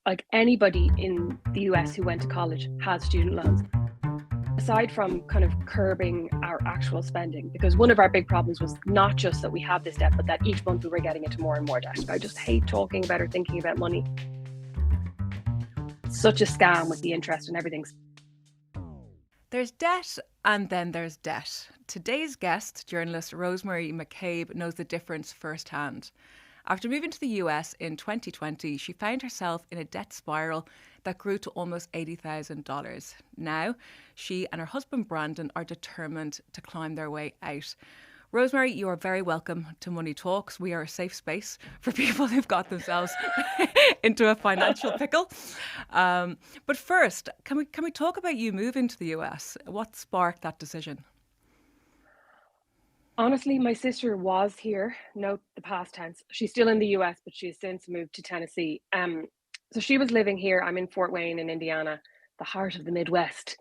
like anybody in the US who went to college has student loans. Aside from kind of curbing our actual spending, because one of our big problems was not just that we have this debt, but that each month we were getting into more and more debt. I just hate talking about or thinking about money. It's such a scam with the interest and everything. There's debt and then there's debt. Today's guest, journalist Rosemary MacCabe, knows the difference firsthand. After moving to the US in 2020, she found herself in a debt spiral that grew to almost $80,000. Now, she and her husband Brandon are determined to climb their way out. Rosemary, you are very welcome to Money Talks. We are a safe space for people who've got themselves into a financial pickle. But first, can we talk about you moving to the US? What sparked that decision? Honestly, my sister was here. Note the past tense. She's still in the US, but she has since moved to Tennessee. So she was living here. I'm in Fort Wayne in Indiana, the heart of the Midwest.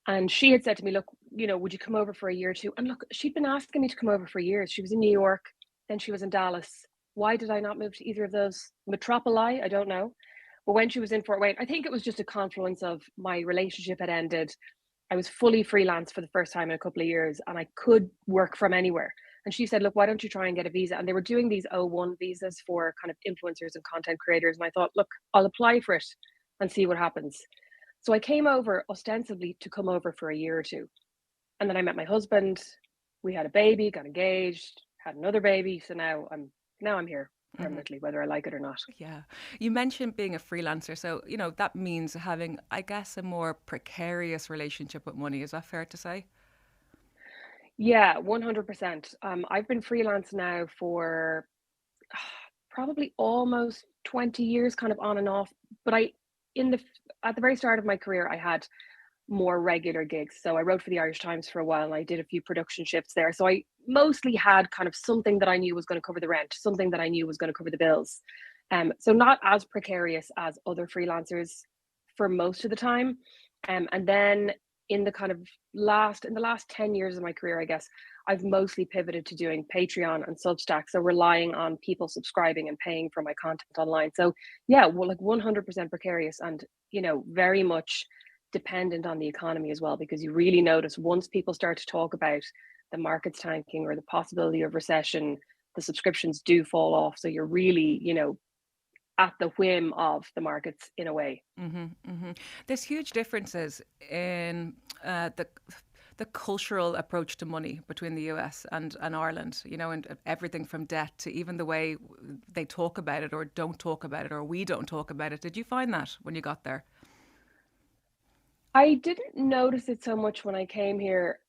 And she had said to me, look, would you come over for a year or two? And look, she'd been asking me to come over for years. She was in New York, then she was in Dallas. Why did I not move to either of those metropoli? I don't know. But when she was in Fort Wayne, I think it was just a confluence of my relationship had ended. I was fully freelance for the first time in a couple of years and I could work from anywhere. And she said, look, why don't you try and get a visa? And they were doing these O1 visas for kind of influencers and content creators. And I thought, look, I'll apply for it and see what happens. So I came over ostensibly to come over for a year or two. And then I met my husband. We had a baby, got engaged, had another baby. So now I'm here permanently, whether I like it or not. Yeah. You mentioned being a freelancer. So, that means having, I guess, a more precarious relationship with money. Is that fair to say? Yeah, 100%. I've been freelance now for probably almost 20 years, kind of on and off. But in the, at the very start of my career, I had more regular gigs. So I wrote for the Irish Times for a while and I did a few production shifts there. So I mostly had kind of something that I knew was going to cover the rent, something that I knew was going to cover the bills. So not as precarious as other freelancers for most of the time. And then in the last 10 years of my career, I guess, I've mostly pivoted to doing Patreon and Substack. So relying on people subscribing and paying for my content online. So yeah, well, like 100% precarious and, very much dependent on the economy as well, because you really notice once people start to talk about the markets tanking or the possibility of recession, the subscriptions do fall off. So you're really, at the whim of the markets in a way. There's huge differences in the cultural approach to money between the US and Ireland, and everything from debt to even the way they talk about it or don't talk about it or we don't talk about it. Did you find that when you got there? I didn't notice it so much when I came here.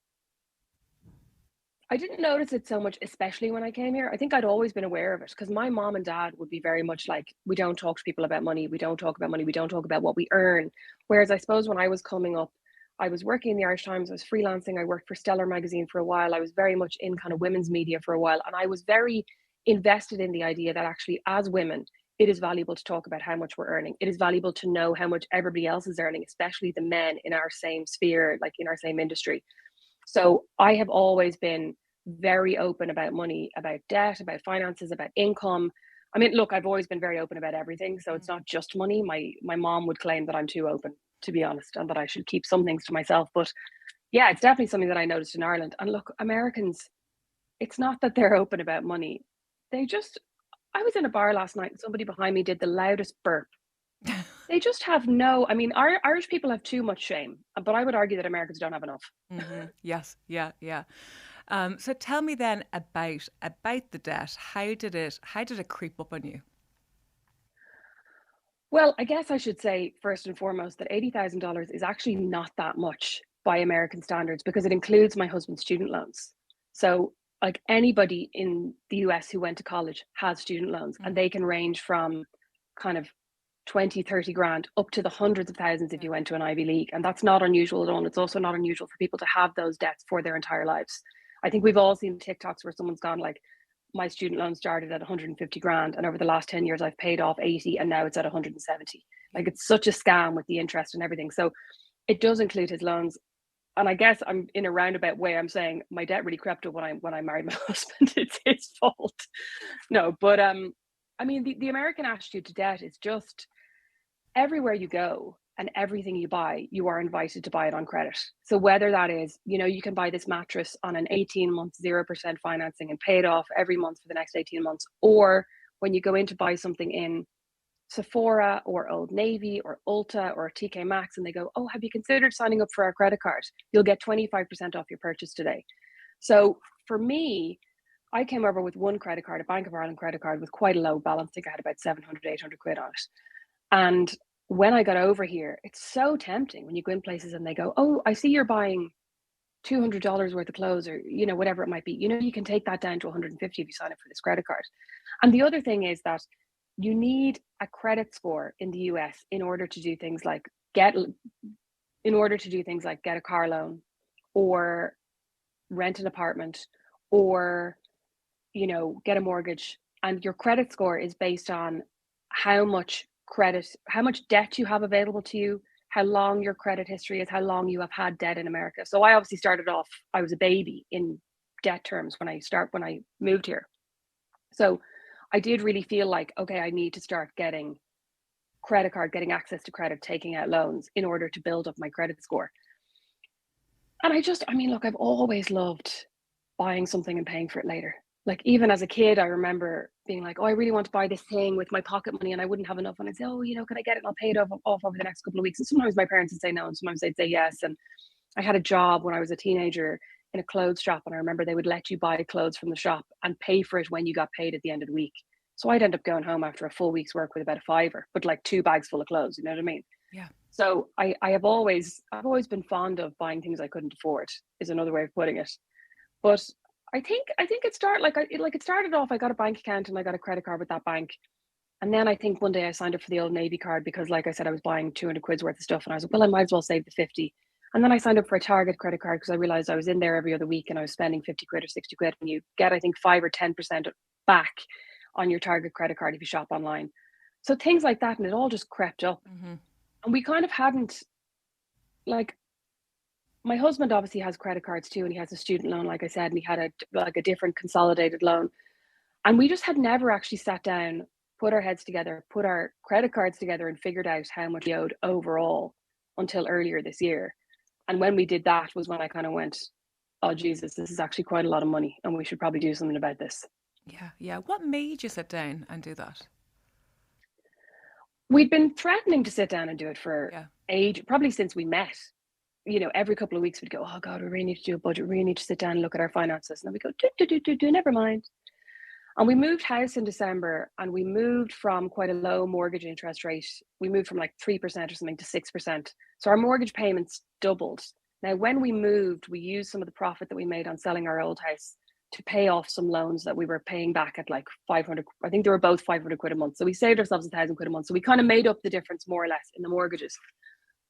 I didn't notice it so much, especially when I came here. I think I'd always been aware of it because my mom and dad would be very much like, we don't talk to people about money. We don't talk about money. We don't talk about what we earn. Whereas I suppose when I was coming up, I was working in the Irish Times. I was freelancing. I worked for Stellar magazine for a while. I was very much in kind of women's media for a while. And I was very invested in the idea that actually, as women, it is valuable to talk about how much we're earning. It is valuable to know how much everybody else is earning, especially the men in our same sphere, like in our same industry. So I have always been very open about money, about debt, about finances, about income. I mean, look, I've always been very open about everything. So it's not just money. My mom would claim that I'm too open, to be honest, and that I should keep some things to myself. But yeah, it's definitely something that I noticed in Ireland. And look, Americans, it's not that they're open about money. They just, I was in a bar last night and somebody behind me did the loudest burp. They just have no, I mean, Irish people have too much shame, but I would argue that Americans don't have enough. Yes, yeah, yeah. So tell me then about the debt. How did it creep up on you? Well, I guess I should say first and foremost that $80,000 is actually not that much by American standards because it includes my husband's student loans. So, like anybody in the US who went to college has student loans and they can range from kind of 20, 30 grand up to the hundreds of thousands if you went to an Ivy League. And that's not unusual at all. It's also not unusual for people to have those debts for their entire lives. I think we've all seen TikToks where someone's gone like, my student loan started at 150 grand and over the last 10 years I've paid off 80 and now it's at 170. Like it's such a scam with the interest and everything. So it does include his loans. And I guess I'm in a roundabout way. I'm saying my debt really crept up when I married my husband. It's his fault. No, but I mean the American attitude to debt is just everywhere you go and everything you buy, you are invited to buy it on credit. So whether that is, you can buy this mattress on an 18-month 0% financing and pay it off every month for the next 18 months, or when you go in to buy something in Sephora or Old Navy or Ulta or TK Maxx and they go, "Oh, have you considered signing up for our credit card? You'll get 25% off your purchase today." So for me, I came over with one credit card, a Bank of Ireland credit card with quite a low balance. I think I had about 700, 800 quid on it. And when I got over here, it's so tempting when you go in places and they go, "Oh, I see you're buying $200 worth of clothes," or, whatever it might be. You can take that down to 150 if you sign up for this credit card. And the other thing is that you need a credit score in the US get in order to do things like get a car loan or rent an apartment or get a mortgage. And your credit score is based on how much how much debt you have available to you, how long your credit history is, how long you have had debt in America. So I obviously started off, I was a baby in debt terms when I moved here. So I did really feel like, okay, I need to start getting getting access to credit, taking out loans in order to build up my credit score. And look, I've always loved buying something and paying for it later. Like even as a kid, I remember being like, "Oh, I really want to buy this thing with my pocket money," and I wouldn't have enough. And I'd say, "Oh, can I get it? And I'll pay it off over the next couple of weeks." And sometimes my parents would say no, and sometimes they'd say yes. And I had a job when I was a teenager in a clothes shop, and I remember they would let you buy clothes from the shop and pay for it when you got paid at the end of the week. So I'd end up going home after a full week's work with about a fiver, but like 2 bags full of clothes. You know what I mean? Yeah. So I've always been fond of buying things I couldn't afford. Is another way of putting it. But I think it started off. I got a bank account and I got a credit card with that bank, and then I think one day I signed up for the Old Navy card because, like I said, I was buying 200 quid's worth of stuff, and I was like, well, I might as well save the 50. And then I signed up for a Target credit card because I realized I was in there every other week and I was spending 50 quid or 60 quid, and you get I think 5 or 10% back on your Target credit card if you shop online. So things like that, and it all just crept up, Mm-hmm. and we kind of hadn't like my husband obviously has credit cards too, and he has a student loan, like I said, and he had a different consolidated loan. And we just had never actually sat down, put our heads together, put our credit cards together, and figured out how much we owed overall until earlier this year. And when we did that was when I kind of went, "Oh, Jesus, this is actually quite a lot of money, and we should probably do something about this." Yeah, yeah. What made you sit down and do that? We'd been threatening to sit down and do it for Yeah. age, probably since we met. Every couple of weeks we'd go, "Oh God, we really need to do a budget. We really need to sit down and look at our finances." And then we go, do, never mind. And we moved house in December, and we moved from quite a low mortgage interest rate. We moved from like 3% or something to 6%. So our mortgage payments doubled. Now, when we moved, we used some of the profit that we made on selling our old house to pay off some loans that we were paying back at like 500. I think they were both 500 quid a month. So we saved ourselves 1,000 quid a month. So we kind of made up the difference more or less in the mortgages.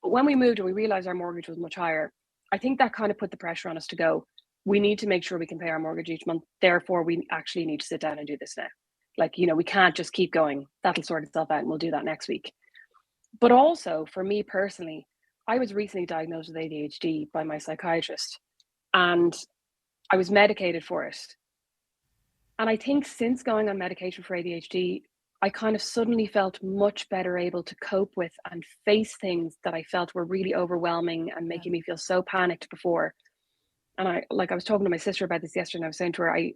But when we moved and we realized our mortgage was much higher, I think that kind of put the pressure on us to go, we need to make sure we can pay our mortgage each month. Therefore, we actually need to sit down and do this now. Like, we can't just keep going, "That'll sort itself out and we'll do that next week." But also, for me personally, I was recently diagnosed with ADHD by my psychiatrist, and I was medicated for it. And I think since going on medication for ADHD, I kind of suddenly felt much better able to cope with and face things that I felt were really overwhelming and Yeah. making me feel so panicked before. And I was talking to my sister about this yesterday, and I was saying to her, I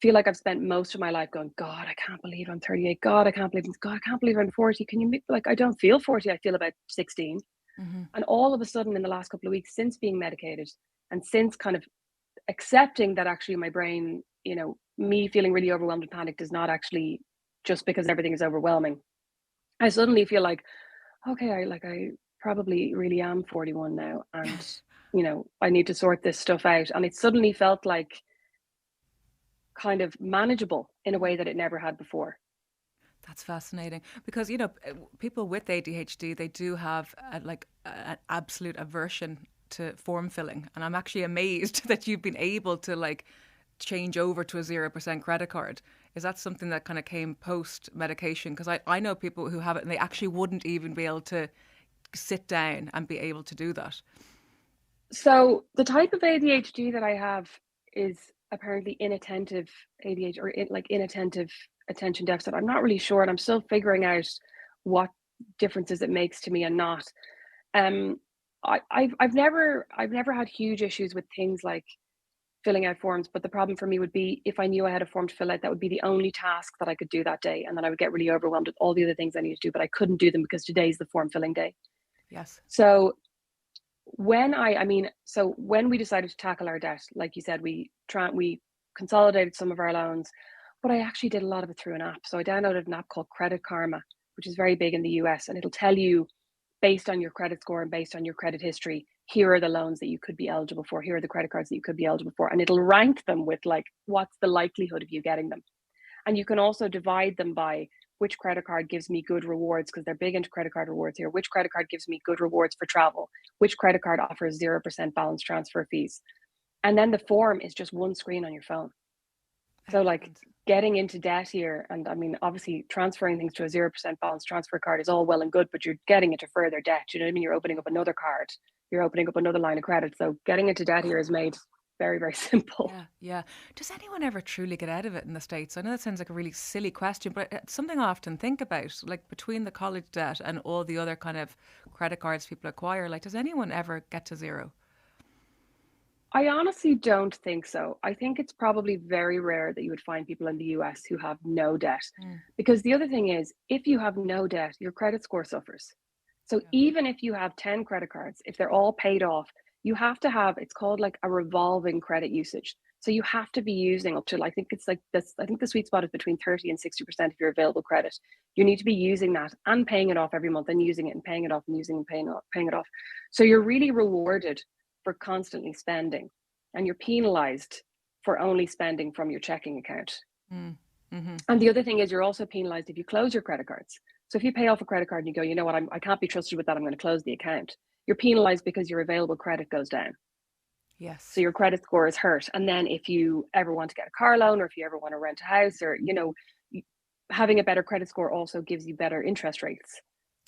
feel like I've spent most of my life going, "God, I can't believe I'm 38. God, I can't believe this. God, I can't believe I'm 40. Can you like, I don't feel 40. I feel about 16." Mm-hmm. And all of a sudden in the last couple of weeks since being medicated and since kind of accepting that actually my brain, me feeling really overwhelmed and panicked is not actually just because everything is overwhelming. I suddenly feel like, okay, I probably really am 41 now, and I need to sort this stuff out. And it suddenly felt like kind of manageable in a way that it never had before. That's fascinating because people with ADHD, they do have an absolute aversion to form filling, and I'm actually amazed that you've been able to like change over to a 0% credit card. Is that something that kind of came post medication? Because I know people who have it and they actually wouldn't even be able to sit down and be able to do that. So the type of ADHD that I have is apparently inattentive ADHD, or like inattentive attention deficit. I'm not really sure, and I'm still figuring out what differences it makes to me and not. Um, I've never had huge issues with things like filling out forms, but the problem for me would be if I knew I had a form to fill out, that would be the only task that I could do that day, and then I would get really overwhelmed with all the other things I need to do, but I couldn't do them because today's the form filling day. Yes. So so when we decided to tackle our debt, like you said, we consolidated some of our loans, but I actually did a lot of it through an app. So I downloaded an app called Credit Karma, which is very big in the US, and it'll tell you based on your credit score and based on your credit history, here are the loans that you could be eligible for, here are the credit cards that you could be eligible for, and it'll rank them with like what's the likelihood of you getting them. And you can also divide them by which credit card gives me good rewards because they're big into credit card rewards here. Which credit card gives me good rewards for travel? Which credit card offers 0% balance transfer fees? And then the form is just one screen on your phone. So, like, Excellent. getting into debt here, and I mean, obviously, transferring things to a 0% balance transfer card is all well and good, but you're getting into further debt. You know what I mean? You're opening up another card, you're opening up another line of credit. So, getting into debt here is made very, very simple. Yeah, yeah. Does anyone ever truly get out of it in the States? I know that sounds like a really silly question, but it's something I often think about. Like between the college debt and all the other kind of credit cards people acquire, like does anyone ever get to zero? I honestly don't think so. I think it's probably very rare that you would find people in the US who have no debt. Mm, Because the other thing is, if you have no debt, your credit score suffers. So yeah. even if you have 10 credit cards, if they're all paid off, you have to have, it's called like a revolving credit usage. So you have to be using up to, I think it's like this, I think the sweet spot is between 30 and 60% of your available credit. You need to be using that and paying it off every month and using it and paying it off and using and paying it off. So you're really rewarded for constantly spending, and you're penalized for only spending from your checking account. Mm, mm-hmm. And the other thing is, you're also penalized if you close your credit cards. So if you pay off a credit card and you go, you know what, I can't be trusted with that, I'm going to close the account, you're penalized because your available credit goes down. So Yes. your credit score is hurt. And then if you ever want to get a car loan, or if you ever want to rent a house, or, having a better credit score also gives you better interest rates.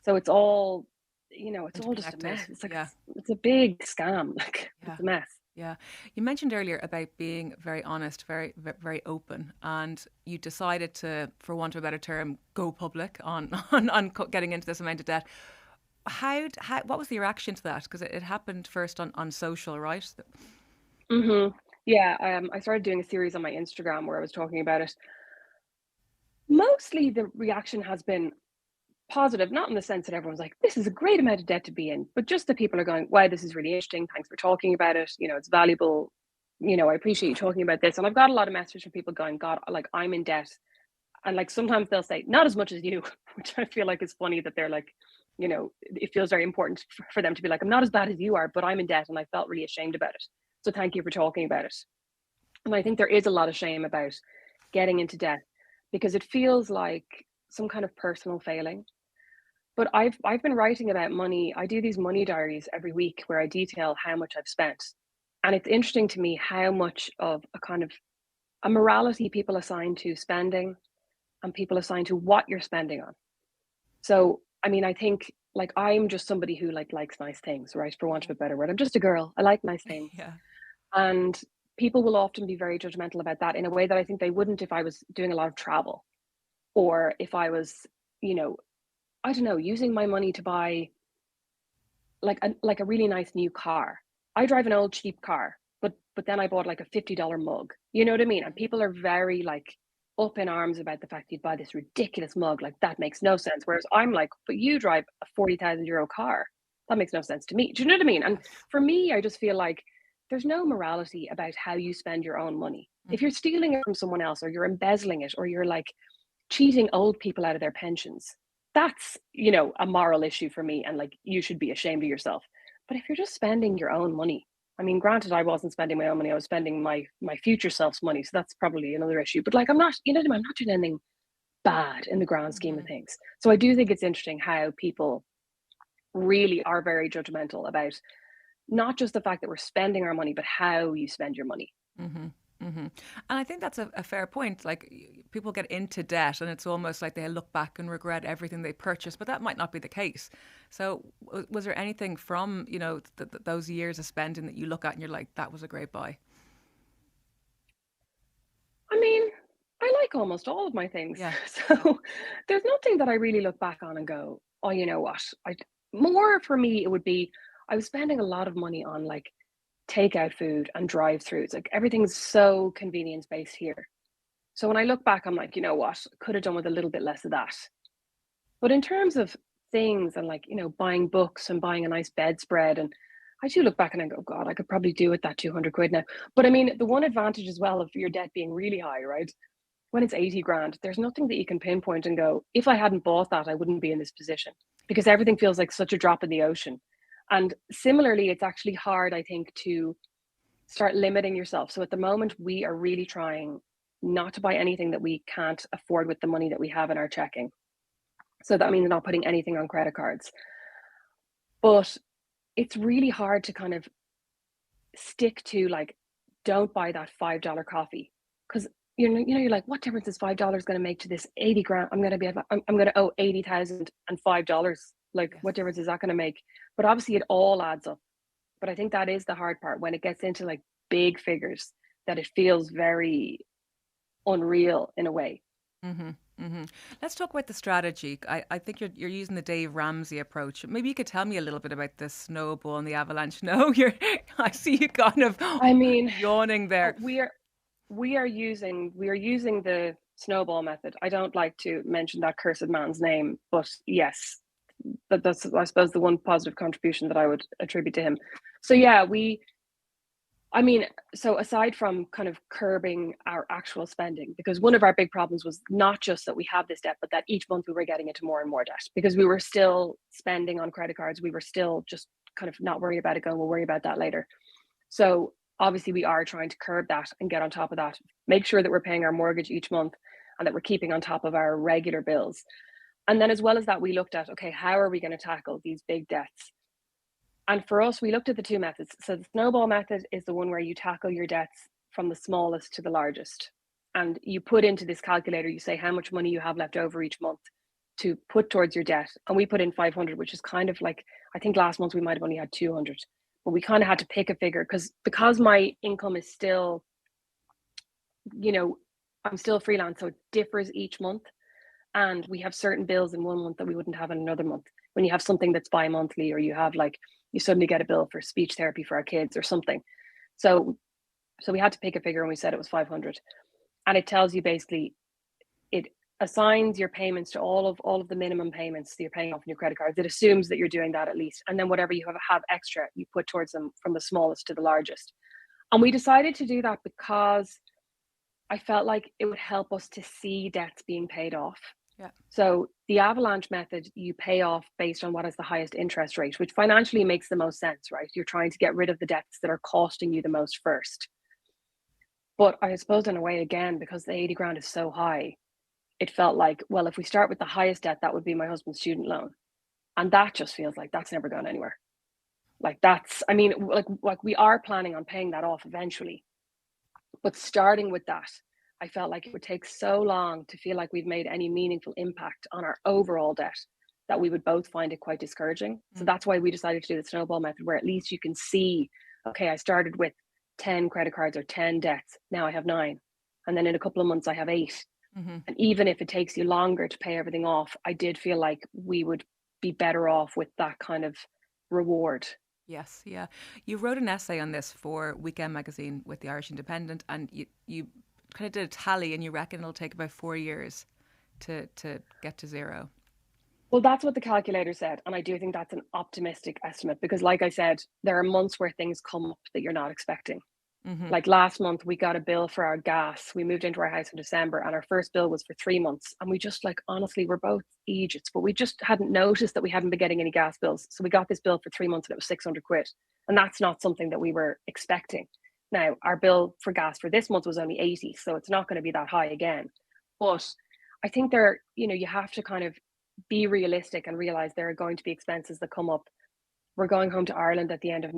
So it's all just a Interconnected. mess. It's like, Yeah. it's a big scam. Like, Yeah. it's a mess. Yeah. You mentioned earlier about being very honest, very open, and you decided to, for want of a better term, go public on getting into this amount of debt. What was the reaction to that? Because it happened first on social, right? Yeah, I started doing a series on my Instagram where I was talking about it. Mostly the reaction has been positive, not in the sense that everyone's like, this is a great amount of debt to be in, but just that people are going, wow, this is really interesting. Thanks for talking about it. It's valuable. I appreciate you talking about this. And I've got a lot of messages from people going, God, like, I'm in debt. And like sometimes they'll say, not as much as you, which I feel like is funny that they're like, it feels very important for them to be like, I'm not as bad as you are, but I'm in debt and I felt really ashamed about it. So thank you for talking about it. And I think there is a lot of shame about getting into debt because it feels like some kind of personal failing. But I've been writing about money. I do these money diaries every week where I detail how much I've spent. And it's interesting to me how much of a kind of a morality people assign to spending and people assign to what you're spending on. So, I mean, I think like I'm just somebody who like likes nice things, right? For want of Yeah. a better word. I'm just a girl. I like nice things. Yeah. And people will often be very judgmental about that in a way that I think they wouldn't if I was doing a lot of travel, or if I was, you know, I don't know, using my money to buy like a really nice new car. I drive an old cheap car, but then I bought like a $50 mug. You know what I mean? And people are very like up in arms about the fact you'd buy this ridiculous mug. Like that makes no sense. Whereas I'm like, but you drive a 40,000 euro car. That makes no sense to me. Do you know what I mean? And Yes. for me, I just feel like there's no morality about how you spend your own money. If Mm-hmm. you're stealing it from someone else, or you're embezzling it, or you're like cheating old people out of their pensions, that's, a moral issue for me. And like, you should be ashamed of yourself. But if you're just spending your own money, I mean, granted, I wasn't spending my own money, I was spending my future self's money. So that's probably another issue. But like, I'm not, you know what I mean? I'm not doing anything bad in the grand scheme of Mm-hmm. things. So I do think it's interesting how people really are very judgmental about not just the fact that we're spending our money, but how you spend your money. Mm-hmm. Mm-hmm. And I think that's a fair point. Like people get into debt, and it's almost like they look back and regret everything they purchased, but that might not be the case. So, was there anything from those years of spending that you look at and you're like, that was a great buy? I mean, I like almost all of my things. Yeah, yeah, So there's nothing that I really look back on and go, oh, you know what? More for me, it would be I was spending a lot of money on like takeout food and drive-throughs. Like everything's so convenience based here. So when I look back, I'm like, you know what? Could have done with a little bit less of that. But in terms of things and like, buying books and buying a nice bedspread, and I do look back and I go, God, I could probably do with that 200 quid now. But I mean, the one advantage as well of your debt being really high, right? When it's 80 grand, there's nothing that you can pinpoint and go, if I hadn't bought that, I wouldn't be in this position because everything feels like such a drop in the ocean. And similarly, it's actually hard, I think, to start limiting yourself. So at the moment, we are really trying not to buy anything that we can't afford with the money that we have in our checking. So that means not putting anything on credit cards. But it's really hard to kind of stick to like, don't buy that $5 coffee because you're like, what difference is $5 going to make to this 80 grand? I'm going to owe 80,000 and $5. Like, Yes. what difference is that going to make? But obviously, it all adds up. But I think that is the hard part when it gets into like big figures that it feels very unreal in a way. Hmm. Hmm. Let's talk about the strategy. I think you're using the Dave Ramsey approach. Maybe you could tell me a little bit about the snowball and the avalanche. No, you're. I see you kind of I mean, yawning there. we are using the snowball method. I don't like to mention that cursed man's name, but yes, that's I suppose the one positive contribution that I would attribute to him. So yeah, I mean, so aside from kind of curbing our actual spending, because one of our big problems was not just that we have this debt, but that each month we were getting into more and more debt because we were still spending on credit cards. We were still just kind of not worrying about it, going, we'll worry about that later. So obviously we are trying to curb that and get on top of that, make sure that we're paying our mortgage each month and that we're keeping on top of our regular bills. And then as well as that, we looked at, okay, how are we going to tackle these big debts? And for us, we looked at the two methods. So the snowball method is the one where you tackle your debts from the smallest to the largest. And you put into this calculator, you say how much money you have left over each month to put towards your debt. And we put in 500, which is kind of like, I think last month we might have only had 200, but we kind of had to pick a figure because my income is still, you know, I'm still freelance. So it differs each month. And we have certain bills in one month that we wouldn't have in another month. When you have something that's bi-monthly, or you have like you suddenly get a bill for speech therapy for our kids or something. So we had to pick a figure and we said it was 500. And it tells you basically, it assigns your payments to all of the minimum payments that you're paying off in your credit cards. It assumes that you're doing that at least. And then whatever you have extra, you put towards them from the smallest to the largest. And we decided to do that because I felt like it would help us to see debts being paid off. Yeah. So the avalanche method, you pay off based on what is the highest interest rate, which financially makes the most sense, right? You're trying to get rid of the debts that are costing you the most first. But I suppose in a way, again, because the 80 grand is so high, it felt like, well, if we start with the highest debt, that would be my husband's student loan. And that just feels like that's never going anywhere. Like that's, I mean, like we are planning on paying that off eventually. But starting with that, I felt like it would take so long to feel like we've made any meaningful impact on our overall debt that we would both find it quite discouraging. So Mm. that's why we decided to do the snowball method, where at least you can see, okay, I started with 10 credit cards or 10 debts. Now I have nine. And then in a couple of months, I have eight. Hmm. And even if it takes you longer to pay everything off, I did feel like we would be better off with that kind of reward. Yes, yeah. You wrote an essay on this for Weekend Magazine with the Irish Independent, and you kind of did a tally, and you reckon it'll take about 4 years to get to zero. Well, that's what the calculator said. And I do think that's an optimistic estimate because, like I said, there are months where things come up that you're not expecting. Hmm. Like last month, we got a bill for our gas. We moved into our house in December, and our first bill was for 3 months. And we just, like, honestly, we're both Egypts, but we just hadn't noticed that we hadn't been getting any gas bills. So we got this bill for 3 months and it was 600 quid. And that's not something that we were expecting. Now, our bill for gas for this month was only 80. So it's not going to be that high again. But I think you have to kind of be realistic and realize there are going to be expenses that come up. We're going home to Ireland at the end of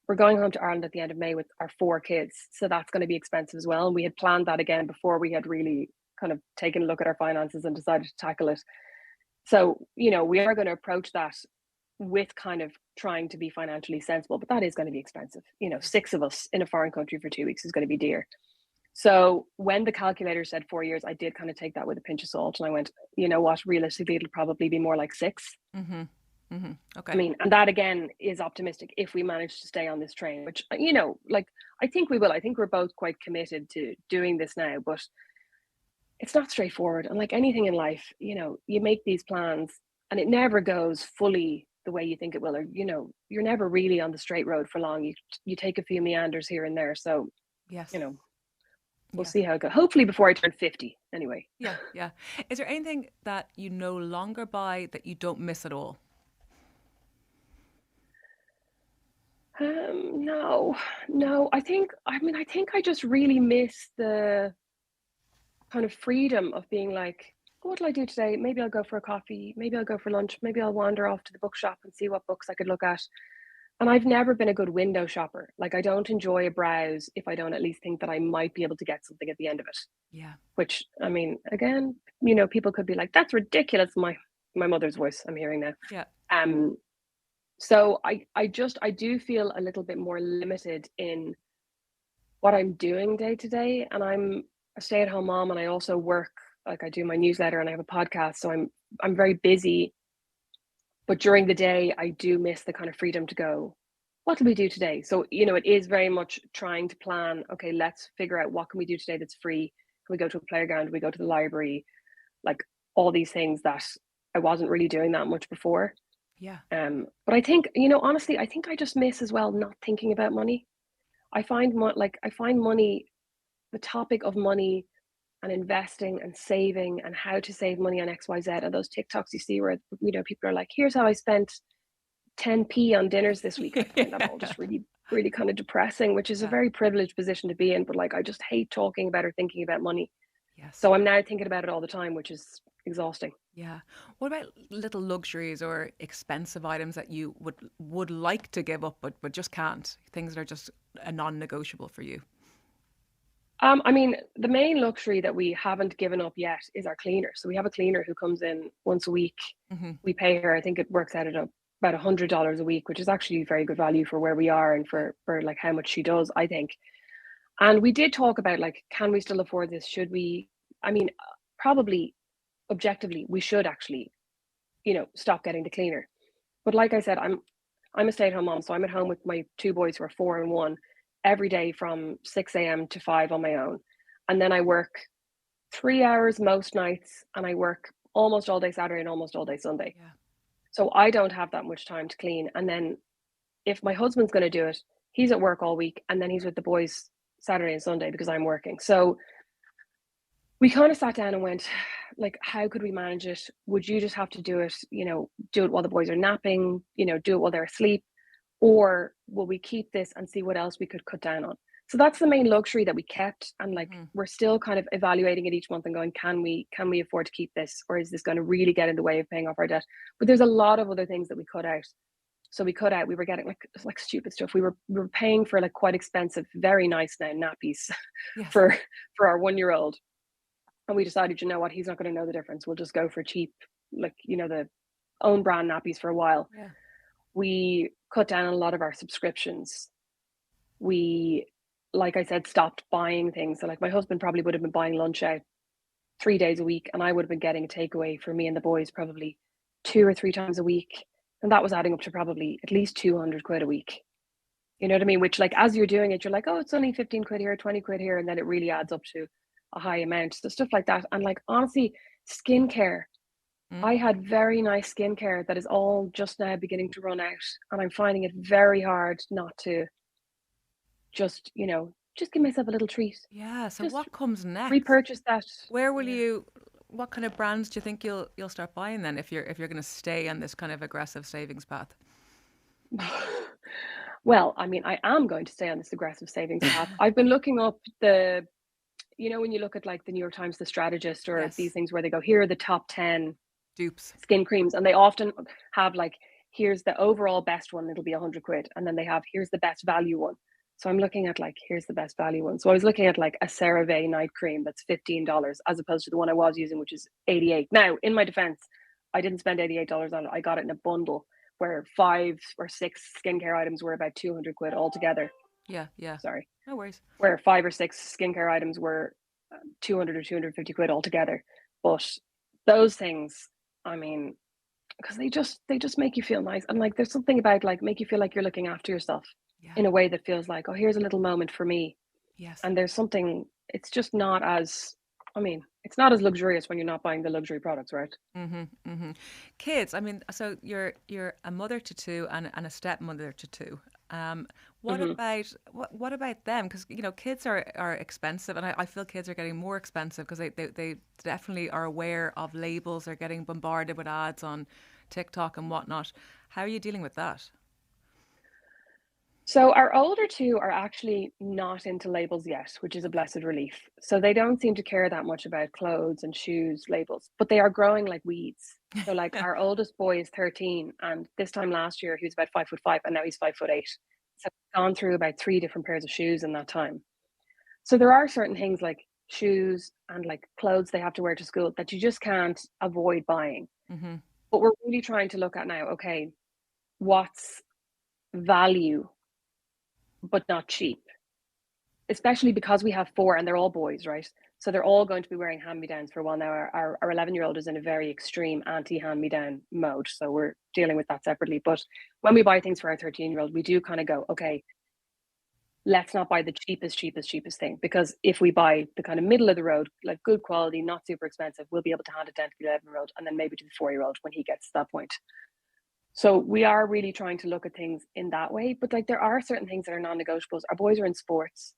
we're going home to Ireland at the end of May with our four kids, so that's going to be expensive as well. And we had planned that again before we had really kind of taken a look at our finances and decided to tackle it. So we are going to approach that with kind of trying to be financially sensible, but that is going to be expensive. Yes. Six of us in a foreign country for 2 weeks is going to be dear. So when the calculator said 4 years, I did kind of take that with a pinch of salt, and I went, you know what, realistically, it'll probably be more like 6. Mm-hmm. Mm-hmm. I Okay. mean, and that again is optimistic if we manage to stay on this train, which, you know, like, I think we will. I think we're both quite committed to doing this now, but it's not straightforward. And like anything in life, you know, you make these plans and it never goes fully the way you think it will, or, you know, you're never really on the straight road for long. You take a few meanders here and there. So, you Yes. know, we'll Yes. see how it goes. Hopefully before I turn 50 anyway. Yeah. Yeah. Is there anything that you no longer buy that you don't miss at all? No, no. I think I just really miss the kind of freedom of being like, what'll I do today? Maybe I'll go for a coffee. Maybe I'll go for lunch. Maybe I'll wander off to the bookshop and see what books I could look at. And I've never been a good window shopper. Like, I don't enjoy a browse if I don't at least think that I might be able to get something at the end of it. Yeah. Which, I mean, again, you know, people could be like, that's ridiculous. My mother's voice I'm hearing now. Yeah. Um, so I do feel a little bit more limited in what I'm doing day to day. And I'm a stay-at-home mom and I also work, like I do my newsletter and I have a podcast. So I'm very busy. But during the day I do miss the kind of freedom to go, what do we do today? So, you know, it is very much trying to plan, okay, let's figure out what can we do today that's free. Can we go to a playground? Can we go to the library? Like all these things that I wasn't really doing that much before. Yeah. But I think, you know, honestly, I think I just miss as well not thinking about money. I find money, the topic of money and investing and saving and how to save money on XYZ and those TikToks you see where, you know, people are like, here's how I spent 10p on dinners this week. I find that all Yeah. just really, really kind of depressing, which is a Yeah. very privileged position to be in. But like, I just hate talking about or thinking about money. Yes. So I'm now thinking about it all the time, which is exhausting. Yeah. What about little luxuries or expensive items that you would like to give up but just can't? Things that are just a non-negotiable for you. I mean, the main luxury that we haven't given up yet is our cleaner. So we have a cleaner who comes in once a week. Mm-hmm. We pay her, I think it works out at about $100 a week, which is actually very good value for where we are and for like how much she does, I think. And we did talk about like, can we still afford this? Should we? I mean, probably objectively, we should actually, you know, stop getting the cleaner. But like I said, I'm a stay-at-home mom, so I'm at home with my two boys who are 4 and 1 every day from 6 a.m. to 5 on my own. And then I work 3 hours most nights and I work almost all day Saturday and almost all day Sunday. Yeah. So I don't have that much time to clean. And then if my husband's going to do it, he's at work all week and then he's with the boys Saturday and Sunday because I'm working. So we kind of sat down and went, like, how could we manage it? Would you just have to do it, you know, do it while the boys are napping, you know, do it while they're asleep? Or will we keep this and see what else we could cut down on? So that's the main luxury that we kept. And like, Mm-hmm. we're still kind of evaluating it each month and going, can we afford to keep this? Or is this going to really get in the way of paying off our debt? But there's a lot of other things that we cut out. So we cut out, we were getting like stupid stuff. We were paying for like quite expensive, very nice now nappies Yes. for our 1 year old. And we decided, you know what, he's not going to know the difference. We'll just go for cheap, like, you know, the own brand nappies for a while. Yeah. We cut down on a lot of our subscriptions. We, like I said, stopped buying things. So like my husband probably would have been buying lunch out 3 days a week, and I would have been getting a takeaway for me and the boys probably 2 or 3 times a week. And that was adding up to probably at least 200 quid a week. You know what I mean? Which, like, as you're doing it, you're like, oh, it's only 15 quid here, 20 quid here. And then it really adds up to a high amount. So stuff like that. And like, honestly, skincare. Mm. I had very nice skincare that is all just now beginning to run out. And I'm finding it very hard not to just, you know, just give myself a little treat. Yeah. So Just what comes next? repurchase that. Where will Yeah. you? What kind of brands do you think you'll start buying then if you're going to stay on this kind of aggressive savings path? Well, I mean, I am going to stay on this aggressive savings path. I've been looking up the, you know, when you look at like the New York Times, The Strategist, or these Yes. things where they go, here are the top 10 Dupes. skin creams. And they often have like, here's the overall best one, it'll be 100 quid. And then they have, here's the best value one. So I'm looking at like, here's the best value one. So I was looking at like a CeraVe night cream that's $15 as opposed to the one I was using, which is 88. Now, in my defense, I didn't spend $88 on it. I got it in a bundle where 5 or 6 skincare items were about 200 quid altogether. Yeah, yeah. Sorry, No worries. where 5 or 6 skincare items were 200 or 250 quid altogether. But those things, I mean, because they just make you feel nice. And like there's something about like make you feel like you're looking after yourself Yeah. in a way that feels like, oh, here's a little moment for me. Yes. And there's something, it's just not as, I mean, it's not as luxurious when you're not buying the luxury products, right? Mm-hmm. Mm-hmm. Kids, I mean, so you're a mother to two and a stepmother to two. Um, Hmm. what about them? Because kids are expensive, and I feel kids are getting more expensive because they definitely are aware of labels. They're getting bombarded with ads on TikTok and whatnot. How are you dealing with that? So our older two are actually not into labels yet, which is a Okay. blessed relief. So they don't seem to care that much about clothes and shoes labels, but they are growing like weeds. So like our oldest boy is 13, and this time last year he was about 5'5", and now he's 5'8". So he's gone through about 3 different pairs of shoes in that time. So there are certain things like shoes and like clothes they have to wear to school that you just can't avoid buying. Mm-hmm. But we're really trying to look at now, okay, what's value but not cheap? Especially because we have 4 and they're all boys, right? So they're all going to be wearing hand-me-downs for a while now. Our 11-year-old is in a very extreme anti-hand-me-down mode, so we're dealing with that separately. But when we buy things for our 13-year-old, we do kind of go, okay, let's not buy the cheapest thing, because if we buy the kind of middle of the road, like good quality, not super expensive, we'll be able to hand it down to the 11-year-old and then maybe to the 4-year-old when he gets to that point. So we are really trying to look at things in that way. But like there are certain things that are non-negotiables. Our boys are in sports.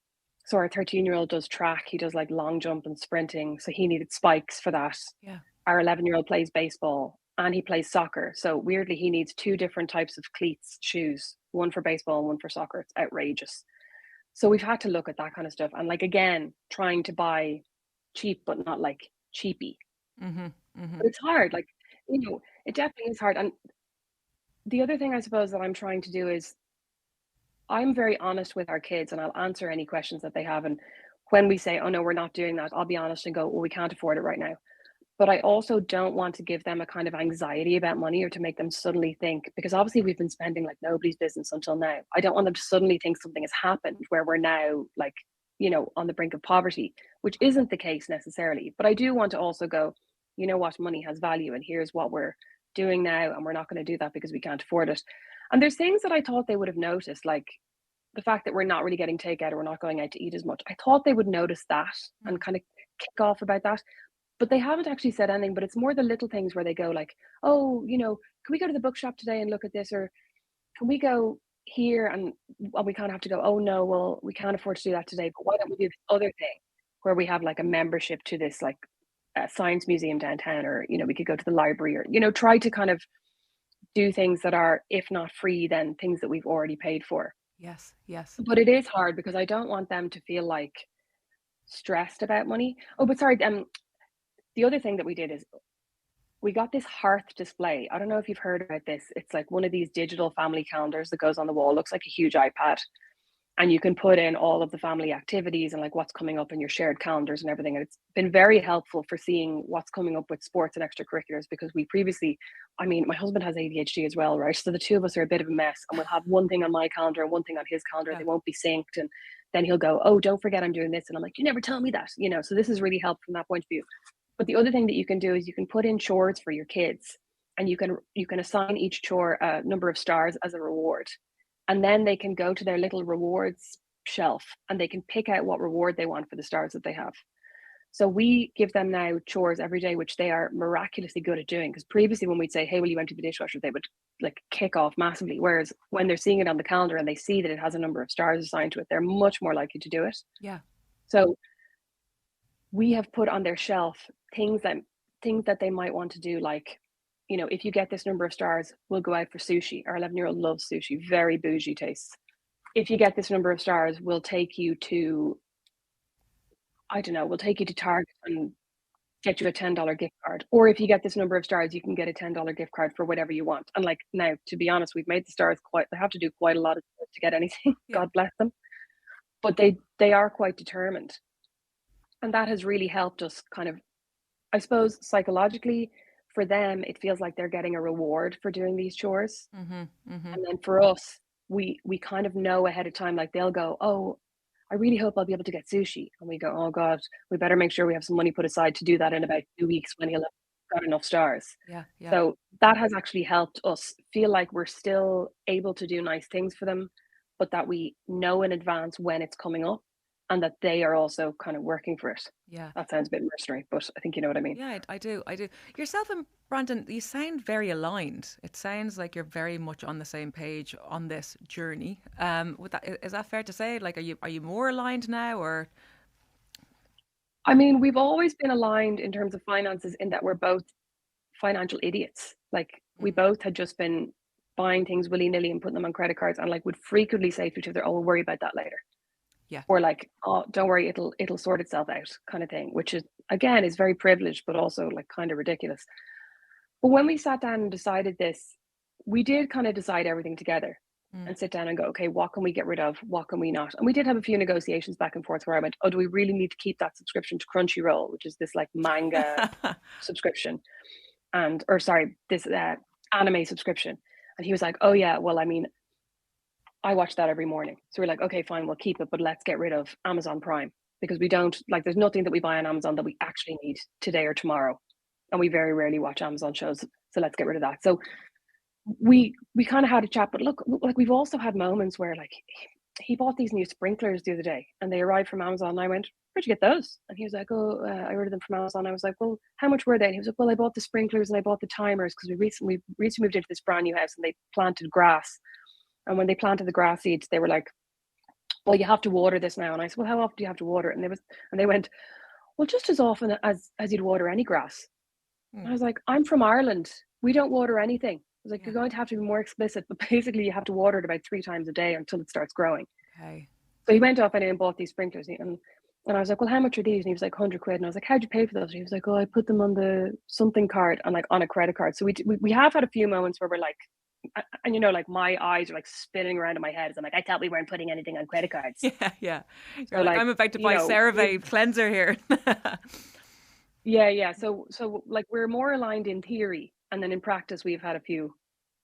So our 13-year-old does track. He does like long jump and sprinting. So he needed spikes for that. Yeah. Our 11-year-old plays baseball and he plays soccer. So weirdly, he needs 2 different types of cleats, shoes, one for baseball and one for soccer. It's outrageous. So we've had to look at that kind of stuff. And like, again, trying to buy cheap, but not like cheapy. Mm-hmm. Mm-hmm. But it's hard. Like, it definitely is hard. And the other thing I suppose that I'm trying to do is I'm very honest with our kids and I'll answer any questions that they have. And when we say, oh no, we're not doing that, I'll be honest and go, well, we can't afford it right now. But I also don't want to give them a kind of anxiety about money or to make them suddenly think, because obviously we've been spending like nobody's business until now. I don't want them to suddenly think something has happened where we're now like, on the brink of poverty, which isn't the case necessarily. But I do want to also go, you know what, money has value and here's what we're doing now. And we're not going to do that because we can't afford it. And there's things that I thought they would have noticed, like the fact that we're not really getting takeout or we're not going out to eat as much. I thought they would notice that and kind of kick off about that, but they haven't actually said anything. But it's more the little things where they go like, oh, can we go to the bookshop today and look at this, or can we go here? And well, we kind of have to go, oh no, well, we can't afford to do that today, but why don't we do this other thing where we have like a membership to this like science museum downtown, or we could go to the library, or try to kind of do things that are, if not free, then things that we've already paid for. Yes. Yes. But it is hard because I don't want them to feel like stressed about money. Oh, but sorry, the other thing that we did is we got this hearth display. I don't know if you've heard about this. It's like one of these digital family calendars that goes on the wall. Looks like a huge iPad. And you can put in all of the family activities and like what's coming up in your shared calendars and everything. And it's been very helpful for seeing what's coming up with sports and extracurriculars, because we previously, I mean, my husband has ADHD as well, right? So the two of us are a bit of a mess, and we'll have one thing on my calendar and one thing on his calendar. Yeah. They won't be synced. And then he'll go, oh, don't forget I'm doing this. And I'm like, you never tell me that. So this is really helpful from that point of view. But the other thing that you can do is you can put in chores for your kids, and you can assign each chore a number of stars as a reward. And then they can go to their little rewards shelf and they can pick out what reward they want for the stars that they have. So we give them now chores every day, which they are miraculously good at doing. Because previously, when we'd say, "Hey, will you empty the dishwasher?" they would like kick off massively. Whereas when they're seeing it on the calendar and they see that it has a number of stars assigned to it, they're much more likely to do it. Yeah. So we have put on their shelf things that they might want to do, like, if you get this number of stars, we'll go out for sushi. Our 11-year-old loves sushi, very bougie tastes. If you get this number of stars, we'll take you to, I don't know, we'll take you to Target and get you a $10 gift card. Or if you get this number of stars, you can get a $10 gift card for whatever you want. And like now, to be honest, we've made the stars they have to do quite a lot of stuff to get anything. Yeah. God bless them. But they are quite determined. And that has really helped us kind of, I suppose, psychologically. For them, it feels like they're getting a reward for doing these chores. Mm-hmm. Mm-hmm. And then for us, we kind of know ahead of time, like, they'll go, "Oh, I really hope I'll be able to get sushi." And we go, "Oh god, we better make sure we have some money put aside to do that in about 2 weeks when he'll have got enough stars." Yeah, yeah, So, that has actually helped us feel like we're still able to do nice things for them, but that we know in advance when it's coming up and that they are also kind of working for it. yeah. That sounds a bit mercenary, but I think you know what I mean. Yeah, I do. I do. Yourself and Brandon, you sound very aligned. It sounds like you're very much on the same page on this journey. Is that fair to say? Like, are you more aligned now, or? I mean, we've always been aligned in terms of finances in that we're both financial idiots. Like, we Mm, both had just been buying things willy-nilly and putting them on credit cards and, like, would frequently say to each other, "Oh, we'll worry about that later." yeah, Or like, "Oh, don't worry, it'll sort itself out," kind of thing, which is again, is very privileged, but also, like, kind of ridiculous. But when we sat down and decided this, we did kind of decide everything together mm. and sit down and go, "Okay, what can we get rid of? What can we not?" And we did have a few negotiations back and forth where I went, "Oh, do we really need to keep that subscription to Crunchyroll?" Which is this, like, manga subscription, and or sorry, this, anime subscription. And he was like, "Oh, yeah, well, I mean, I watch that every morning." So we're like, "Okay, fine, we'll keep it, but let's get rid of Amazon Prime because we don't like there's nothing that we buy on Amazon that we actually need today or tomorrow. And we very rarely watch Amazon shows. So let's get rid of that." So we kind of had a chat, but look, like we've also had moments where like he bought these new sprinklers the other day and they arrived from Amazon. And I went, "Where'd you get those?" And he was like, "Oh, I ordered them from Amazon." I was like, "Well, how much were they?" And he was like, "Well, I bought the sprinklers and I bought the timers because we recently moved into this brand new house and they planted grass. And when they planted the grass seeds, they were like, "Well, you have to water this now." And I said, "Well, how often do you have to water it?" And they went, "Well, just as often as you'd water any grass." And I Mm, was like, "I'm from Ireland. We don't water anything." I was like, yeah. "You're going to have to be more explicit, but basically you have to water it about 3 times a day until it starts growing." Okay. So he went off and bought these sprinklers, and I was like, "Well, how much are these?" And he was like, "100 quid." And I was like, "How'd you pay for those?" And he was like, "Oh, I put them on the something card and like on a credit card." So we have had a few moments where we're like, and like my eyes are like spinning around in my head as I'm like, "I thought we weren't putting anything on credit cards." Yeah, yeah. So You're like, like, I'm about to buy we've CeraVe cleanser here. yeah, yeah. So like we're more aligned in theory, and then in practice we've had a few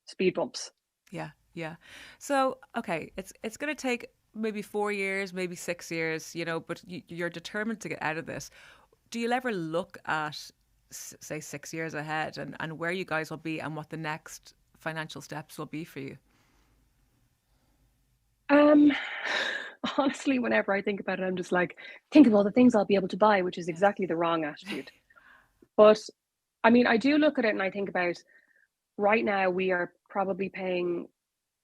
speed bumps. Yeah, yeah. So, okay, it's going to take maybe 4 years, maybe 6 years, but you're determined to get out of this. Do you ever look at, say, 6 years ahead and where you guys will be and what the next financial steps will be for you? Um, honestly, whenever I think about it, I'm just like, think of all the things I'll be able to buy, which is Yes. exactly the wrong attitude. But I mean, I do look at it and I think about right now we are probably paying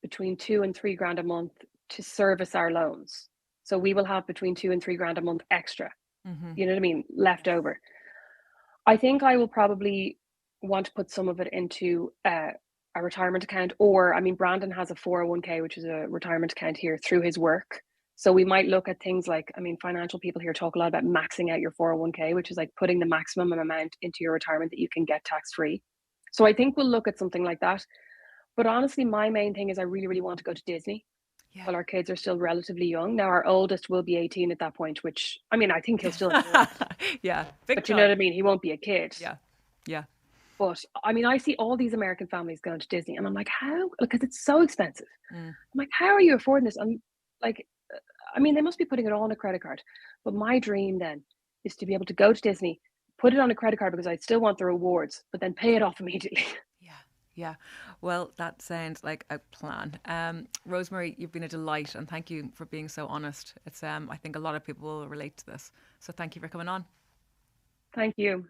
between 2 and 3 grand a month to service our loans. So we will have between 2 and 3 grand a month extra. Mm-hmm. You know what I mean? Left over. I think I will probably want to put some of it into a retirement account, or I mean, Brandon has a 401k, which is a retirement account here through his work. So we might look at things like, I mean, financial people here talk a lot about maxing out your 401k, which is like putting the maximum amount into your retirement that you can get tax free. So I think we'll look at something like that. But honestly, my main thing is I really, really want to go to Disney Yeah. while our kids are still relatively young. Now, our oldest will be 18 at that point, which I mean, I think he'll still enjoy it. Yeah, big But you know what I time. mean? He won't be a kid. Yeah. Yeah. But I mean, I see all these American families going to Disney, and I'm like, how? Because it's so expensive. Mm. I'm like, how are you affording this? I'm like, I mean, they must be putting it all on a credit card. But my dream then is to be able to go to Disney, put it on a credit card because I still want the rewards, but then pay it off immediately. Yeah, yeah. Well, that sounds like a plan. Rosemary, you've been a delight, and thank you for being so honest. I think a lot of people will relate to this. So thank you for coming on. Thank you.